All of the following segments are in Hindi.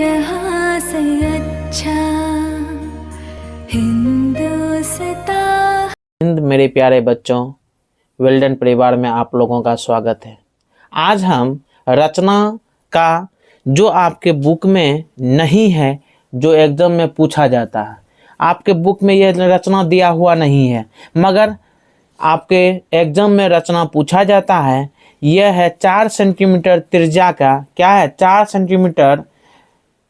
जहां से अच्छा हिंदुस्तान। हिंद मेरे प्यारे बच्चों, वेल्डन परिवार में आप लोगों का स्वागत है। आज हम रचना का जो आपके बुक में नहीं है, जो एग्जाम में पूछा जाता है, आपके बुक में यह रचना दिया हुआ नहीं है मगर आपके एग्जाम में रचना पूछा जाता है। यह है 4 सेंटीमीटर त्रिज्या का, क्या है, 4 सेंटीमीटर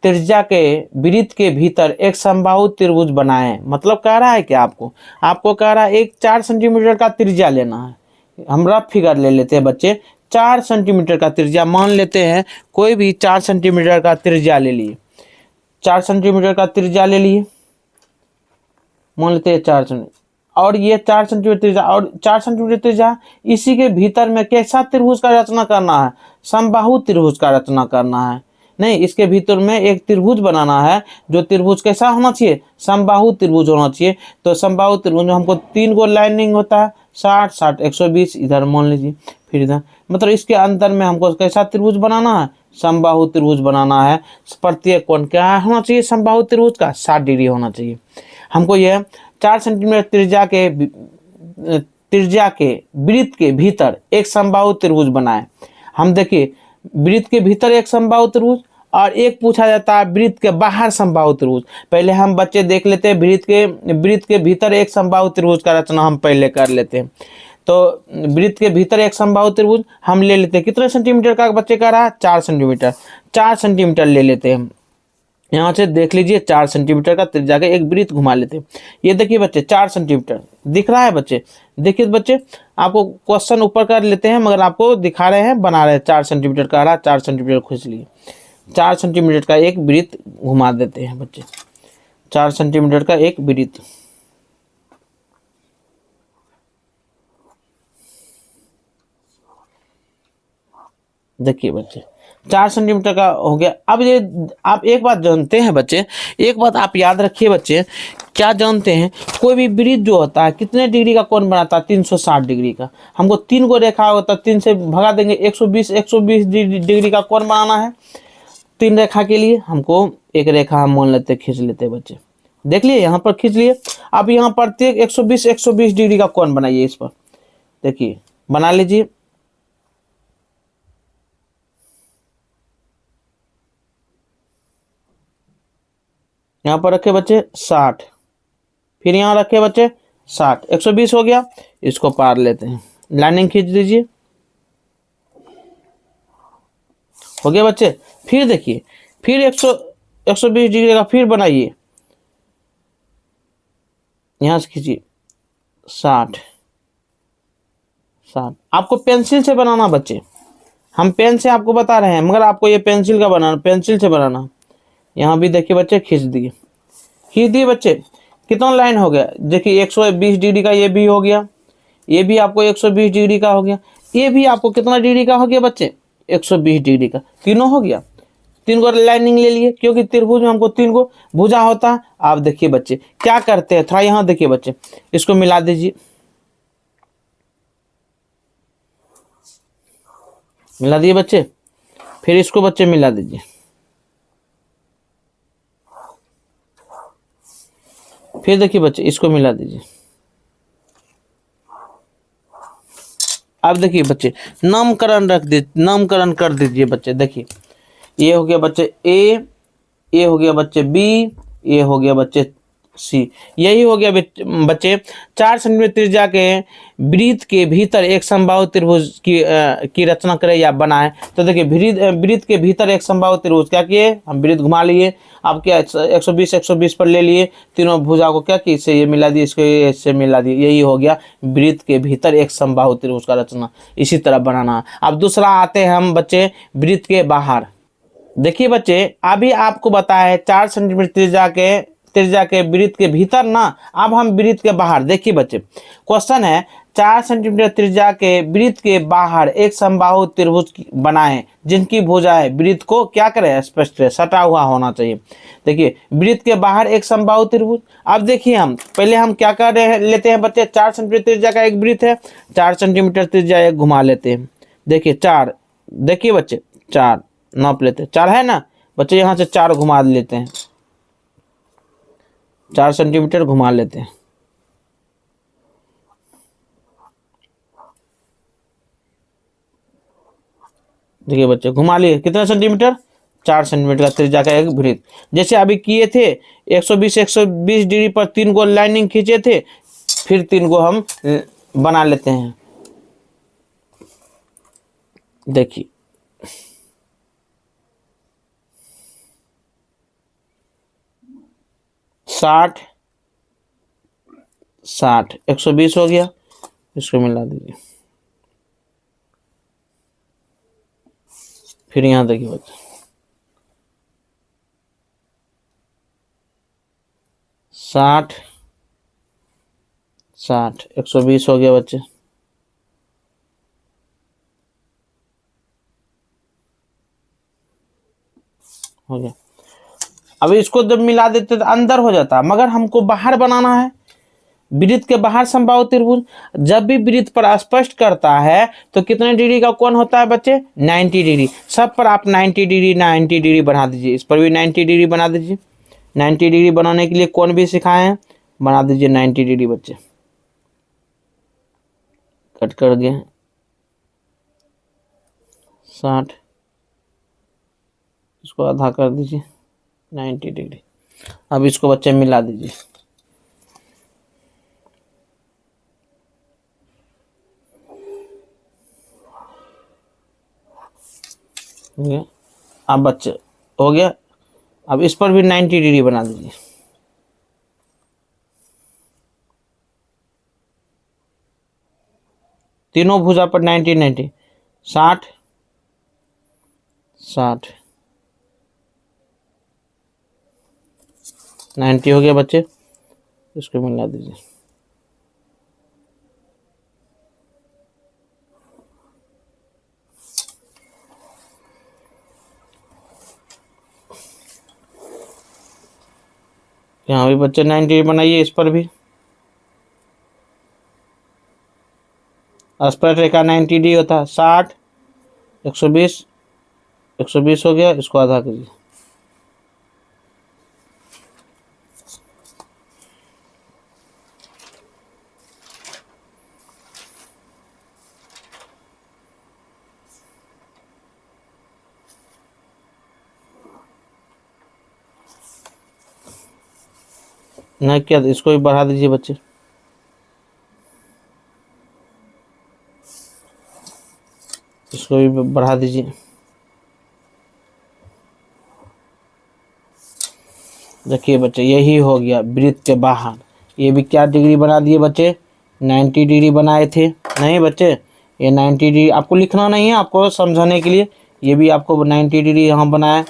त्रिज्या के वृत्त के भीतर एक समबाहु त्रिभुज बनाएं। मतलब कह रहा है कि आपको कह रहा है एक 4 सेंटीमीटर का त्रिज्या लेना है। हम रफ फिगर ले लेते हैं बच्चे, 4 सेंटीमीटर का त्रिज्या मान लेते हैं, कोई भी 4 सेंटीमीटर का त्रिज्या ले लिए, 4 सेंटीमीटर का त्रिज्या ले लिए, मान लेते हैं 4 सेंटीमीटर, और ये 4 सेंटीमीटर त्रिज्या और 4 सेंटीमीटर त्रिज्या, इसी के भीतर में कैसा त्रिभुज का रचना करना है, समबाहु त्रिभुज का रचना करना है। नहीं, इसके भीतर में एक त्रिभुज बनाना है, जो त्रिभुज कैसा होना चाहिए, समबाहु त्रिभुज होना चाहिए। तो समबाहु त्रिभुज में हमको 3 गो लाइनिंग होता है, 60 60 120, इधर मान लीजिए, फिर इधर, मतलब इसके अंदर में हमको कैसा त्रिभुज बनाना है, समबाहु त्रिभुज बनाना है। प्रत्येक कोण क्या होना चाहिए, समबाहु त्रिभुज का 60 डिग्री होना चाहिए। हमको यह 4 सेंटीमीटर त्रिज्या के वृत्त के भीतर एक समबाहु त्रिभुज बनाए। हम देखिए, वृत्त के भीतर एक समबाहु त्रिभुज और एक पूछा जाता है वृत्त के बाहर समबाहु त्रिभुज। पहले हम बच्चे देख लेते हैं, वृत्त के भीतर एक समबाहु त्रिभुज का रचना हम पहले कर लेते हैं। तो वृत्त के भीतर एक समबाहु त्रिभुज हम ले लेते हैं, कितने सेंटीमीटर का बच्चे का रहा, 4 सेंटीमीटर, 4 सेंटीमीटर ले लेते हैं। यहाँ से देख लीजिए 4 सेंटीमीटर का त्रिज्या का एक वृत्त घुमा लेते हैं। ये देखिए बच्चे 4 सेंटीमीटर दिख रहा है बच्चे, देखिए बच्चे, आपको क्वेश्चन ऊपर कर लेते हैं मगर आपको दिखा रहे हैं, बना रहे हैं। 4 सेंटीमीटर का रहा, 4 सेंटीमीटर खींच लिए, 4 सेंटीमीटर का एक वृत्त घुमा देते हैं बच्चे, 4 सेंटीमीटर का एक वृत्त। देखिए बच्चे 4 सेंटीमीटर का हो गया। अब ये आप एक बात जानते हैं बच्चे, एक बात आप याद रखिए बच्चे, क्या जानते हैं, कोई भी वृत्त जो होता है कितने डिग्री का कोण बनाता है, 360 डिग्री का। हमको 3 को रेखा होता है, 3 से भगा देंगे, 120 डिग्री का कोण बनाना है। 3 रेखा के लिए हमको एक रेखा हम मान लेते, खींच लेते हैं बच्चे, देख लिए यहाँ पर खींच लिए। अब यहाँ प्रत्येक 120 डिग्री का कोण बनाइए, इस पर देखिए बना लीजिए। यहाँ पर रखे बच्चे 60, फिर यहाँ रखे बच्चे 60, 120 हो गया। इसको पार लेते हैं, लाइनिंग खींच दीजिए, हो गया बच्चे। फिर देखिए, फिर 120 डिग्री का फिर बनाइए, यहाँ से खींचिए 60 60। आपको पेंसिल से बनाना बच्चे, हम पेन से आपको बता रहे हैं मगर आपको ये पेंसिल का बनाना, पेंसिल से बनाना। यहाँ भी देखिए बच्चे, खींच दिए बच्चे, कितना लाइन हो गया, देखिए 120 डिग्री का ये भी हो गया, ये भी आपको 120 डिग्री का हो गया, ये भी आपको कितना डिग्री का हो गया बच्चे, 120 डिग्री का, तीनों हो गया। 3 को लाइनिंग ले लिए, क्योंकि त्रिभुज में हमको 3 को भुजा होता है। आप देखिए बच्चे क्या करते हैं, थोड़ा यहाँ देखिए बच्चे, इसको मिला दीजिए, मिला दिए बच्चे, फिर इसको बच्चे मिला दीजिए, फिर देखिए बच्चे इसको मिला दीजिए। अब देखिए बच्चे नामकरण कर दीजिए बच्चे। देखिए ये हो गया बच्चे ए, ये हो गया बच्चे बी, ये हो गया बच्चे सी, यही हो गया बच्चे 4 सेंटीमीटर त्रिज्या के वृत्त के भीतर एक समबाहु त्रिभुज की रचना करें या बनाएं। तो देखिए वृत्त के भीतर एक समबाहु त्रिभुज क्या किए, हम वृत्त घुमा लिए, अब क्या 120 पर ले लिए, तीनों भुजा को क्या किए, इससे ये मिला दिए, इसको इससे मिला दिए, यही हो गया वृत्त के भीतर एक समबाहु त्रिभुज का रचना। इसी तरह बनाना। अब दूसरा आते हैं हम बच्चे वृत्त के बाहर। देखिए बच्चे अभी आपको बताया 4 सेंटीमीटर त्रिज्या के वृत्त के भीतर ना, अब हम वृत्त के बाहर। देखिए बच्चे क्वेश्चन है 4 सेंटीमीटर त्रिज्या के वृत्त के बाहर एक समबाहु त्रिभुज बनाएं जिनकी भुजाएं वृत्त को क्या करें, स्पष्ट करें, सटा हुआ होना चाहिए। देखिए वृत्त के बाहर एक समबाहु त्रिभुज। अब देखिए हम पहले हम क्या कर रहे हैं, लेते हैं बच्चे 4 सेंटीमीटर त्रिज्या का एक वृत्त है, 4 सेंटीमीटर त्रिज्या एक घुमा लेते हैं। देखिए 4, देखिए बच्चे 4 नाप लेते, 4 है ना बच्चे यहाँ से 4 घुमा लेते हैं, 4 सेंटीमीटर घुमा लेते हैं। देखिए बच्चे घुमा लिए, कितना सेंटीमीटर, 4 सेंटीमीटर का त्रिज्या का एक वृत्त। जैसे अभी किए थे 120 डिग्री पर 3 गो लाइनिंग खींचे थे, फिर 3 गो हम बना लेते हैं। देखिए 60 60 120 हो गया, इसको मिला दीजिए। फिर यहाँ देखिए बच्चे 60 60 120 हो गया बच्चे। हो गया। अब इसको जब मिला देते तो अंदर हो जाता, मगर हमको बाहर बनाना है, वृत्त के बाहर समबाहु त्रिभुज। जब भी वृत्त पर स्पष्ट करता है तो कितने डिग्री का कोण होता है बच्चे, 90 डिग्री। सब पर आप 90 डिग्री बना दीजिए, इस पर भी 90 डिग्री बना दीजिए। 90 डिग्री बनाने के लिए कोण भी सिखाए हैं, बना दीजिए 90 डिग्री बच्चे। कट कर दिए 60, इसको आधा कर दीजिए 90 डिग्री। अब इसको बच्चे मिला दीजिए। अब बच्चे हो गया। अब इस पर भी 90 डिग्री बना दीजिए। तीनों भुजा पर 90 90 60 60 90 हो गया बच्चे, इसको मिला दीजिए। यहाँ भी बच्चे 90 बनाइए, इस पर भी स्पर्श रेखा 90 डिग्री होता है। 60 120 हो गया, इसको आधा कीजिए। नहीं किया तो इसको भी बढ़ा दीजिए बच्चे। इसको भी बढ़ा दीजिए। देखिए बच्चे यही हो गया वृत्त के बाहर। ये भी क्या डिग्री बना दिए बच्चे, 90 डिग्री बनाए थे। नहीं बच्चे, ये 90 डिग्री आपको लिखना नहीं है, आपको समझाने के लिए। ये भी आपको 90 डिग्री यहाँ बनाया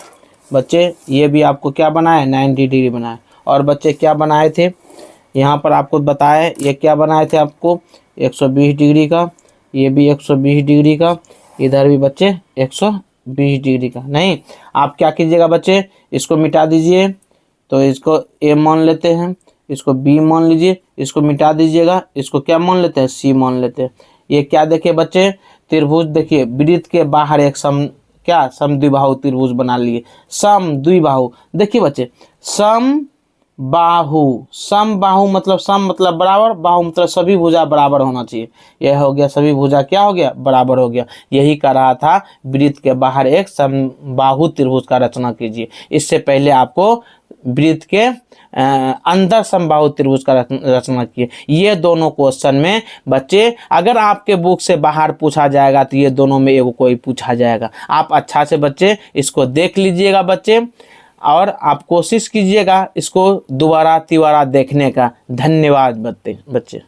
बच्चे। ये भी आपको क्या बनाया, 90 डिग्री बनाया। और बच्चे क्या बनाए थे, यहाँ पर आपको बताया, ये क्या बनाए थे आपको, 120 डिग्री का। ये भी 120 डिग्री का, इधर भी बच्चे 120 डिग्री का। नहीं, आप क्या कीजिएगा बच्चे, इसको मिटा दीजिए। तो इसको ए मान लेते हैं, इसको बी मान लीजिए, इसको मिटा दीजिएगा। इसको क्या मान लेते हैं, सी मान लेते हैं। ये क्या देखिए बच्चे, त्रिभुज देखिए, वृत्त के बाहर एक समद्विबाहु त्रिभुज बना लिए। समद्विबाहु देखिए बच्चे, समबाहु मतलब सम मतलब बराबर, बाहु मतलब सभी भुजा बराबर होना चाहिए। यह हो गया, सभी भुजा क्या हो गया, बराबर हो गया। यही कर रहा था, वृत्त के बाहर एक समबाहु त्रिभुज का रचना कीजिए। इससे पहले आपको वृत्त के अंदर समबाहु त्रिभुज का रचना किए। ये दोनों क्वेश्चन में बच्चे, अगर आपके बुक से बाहर पूछा जाएगा तो ये दोनों में एगो कोई पूछा जाएगा। आप अच्छा से बच्चे इसको देख लीजिएगा बच्चे, और आप कोशिश कीजिएगा इसको दोबारा तिबारा देखने का। धन्यवाद बच्चे।